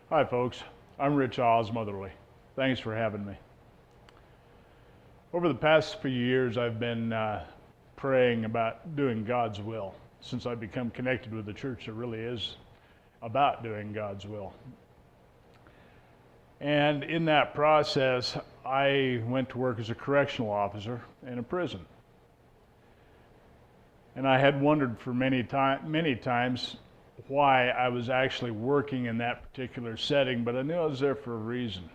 Hi, folks. I'm Rich Osmotherly. Thanks for having me. Over the past few years, I've been praying about doing God's will since I've become connected with a church that really is about doing God's will. And in that process, I went to work as a correctional officer in a prison. And I had wondered for many times why I was actually working in that particular setting, but I knew I was there for a reason.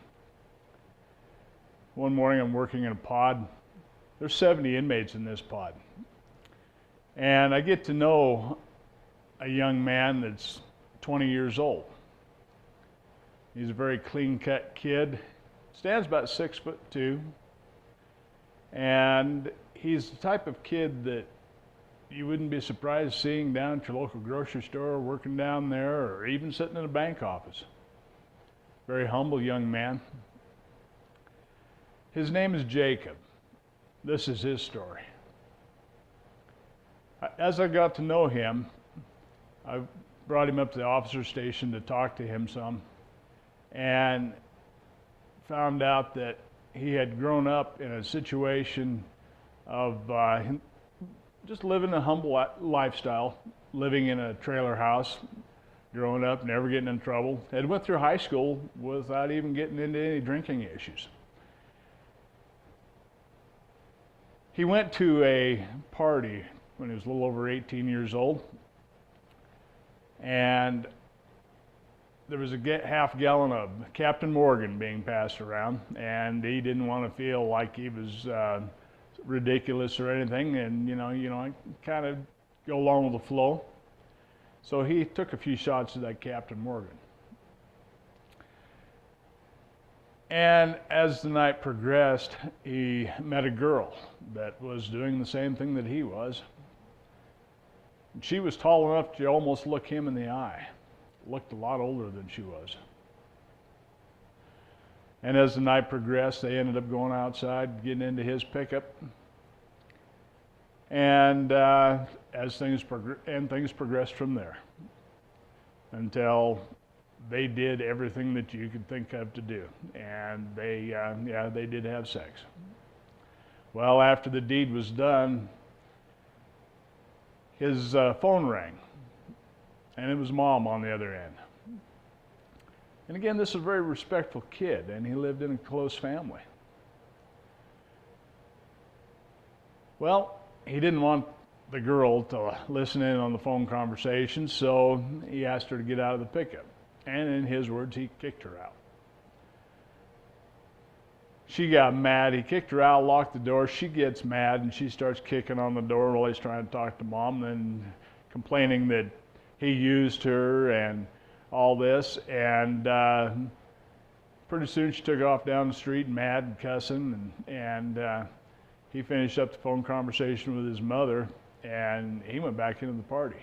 One morning I'm working in a pod. There's 70 inmates in this pod. And I get to know a young man that's 20 years old. He's a very clean-cut kid, stands about 6'2", and he's the type of kid that you wouldn't be surprised seeing down at your local grocery store, working down there, or even sitting in a bank office. Very humble young man. His name is Jacob. This is his story. As I got to know him, I brought him up to the officer station to talk to him some, and found out that he had grown up in a situation of just living a humble lifestyle, living in a trailer house, growing up, never getting in trouble. Had went through high school without even getting into any drinking issues. He went to a party when he was a little over 18 years old, and there was a half gallon of Captain Morgan being passed around, and he didn't want to feel like he was ridiculous or anything, and I kind of go along with the flow. So he took a few shots of that Captain Morgan. And as the night progressed, he met a girl that was doing the same thing that he was. She was tall enough to almost look him in the eye. Looked a lot older than she was. And as the night progressed, they ended up going outside, getting into his pickup. And as things progressed from there, until they did everything that you could think of to do, and they did have sex. Well, after the deed was done, his phone rang, and it was Mom on the other end. And again, this is a very respectful kid, and he lived in a close family. Well, he didn't want the girl to listen in on the phone conversation, so he asked her to get out of the pickup. And in his words, he kicked her out. She got mad. He kicked her out, locked the door. She gets mad, and she starts kicking on the door while he's trying to talk to Mom and complaining that he used her and all this. And pretty soon she took off down the street, mad and cussing, and he finished up the phone conversation with his mother, and he went back into the party.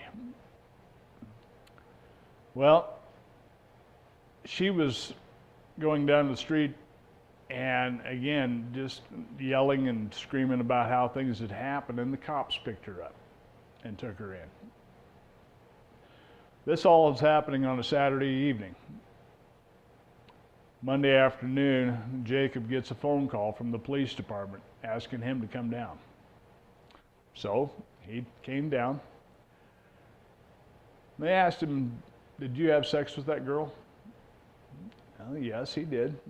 Well, she was going down the street and again just yelling and screaming about how things had happened, and the cops picked her up and took her in. This all is happening on a Saturday evening. Monday afternoon, Jacob gets a phone call from the police department asking him to come down. So he came down. They asked him, "Did you have sex with that girl?" "Oh, yes, he did."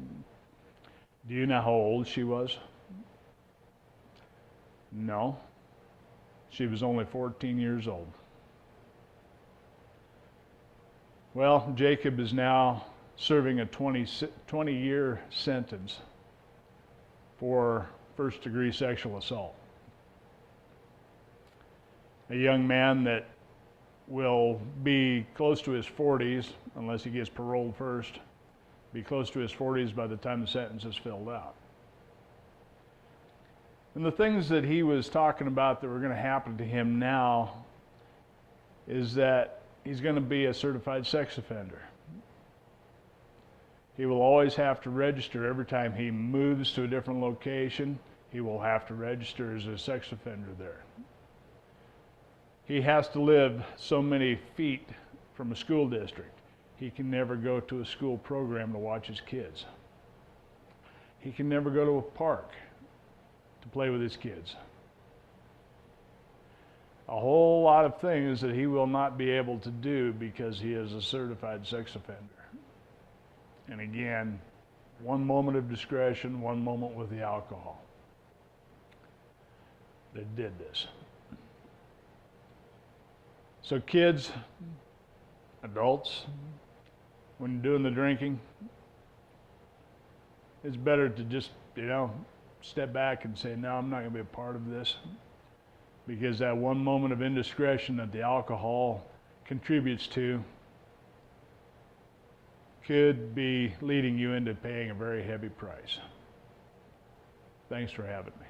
"Do you know how old she was?" "No, she was only 14 years old." Well, Jacob is now serving a 20-year sentence for first-degree sexual assault. A young man that will be close to his 40s, unless he gets paroled first, be close to his 40s by the time the sentence is filled out. And the things that he was talking about that were going to happen to him now is that he's going to be a certified sex offender. He will always have to register every time he moves to a different location. He will have to register as a sex offender there. He has to live so many feet from a school district. he can never go to a school program to watch his kids. He can never go to a park to play with his kids. A whole lot of things that he will not be able to do because he is a certified sex offender. And again, one moment of discretion, one moment with the alcohol. They did this. So kids, adults, when you're doing the drinking, it's better to just, step back and say, no, I'm not going to be a part of this. Because that one moment of indiscretion that the alcohol contributes to could be leading you into paying a very heavy price. Thanks for having me.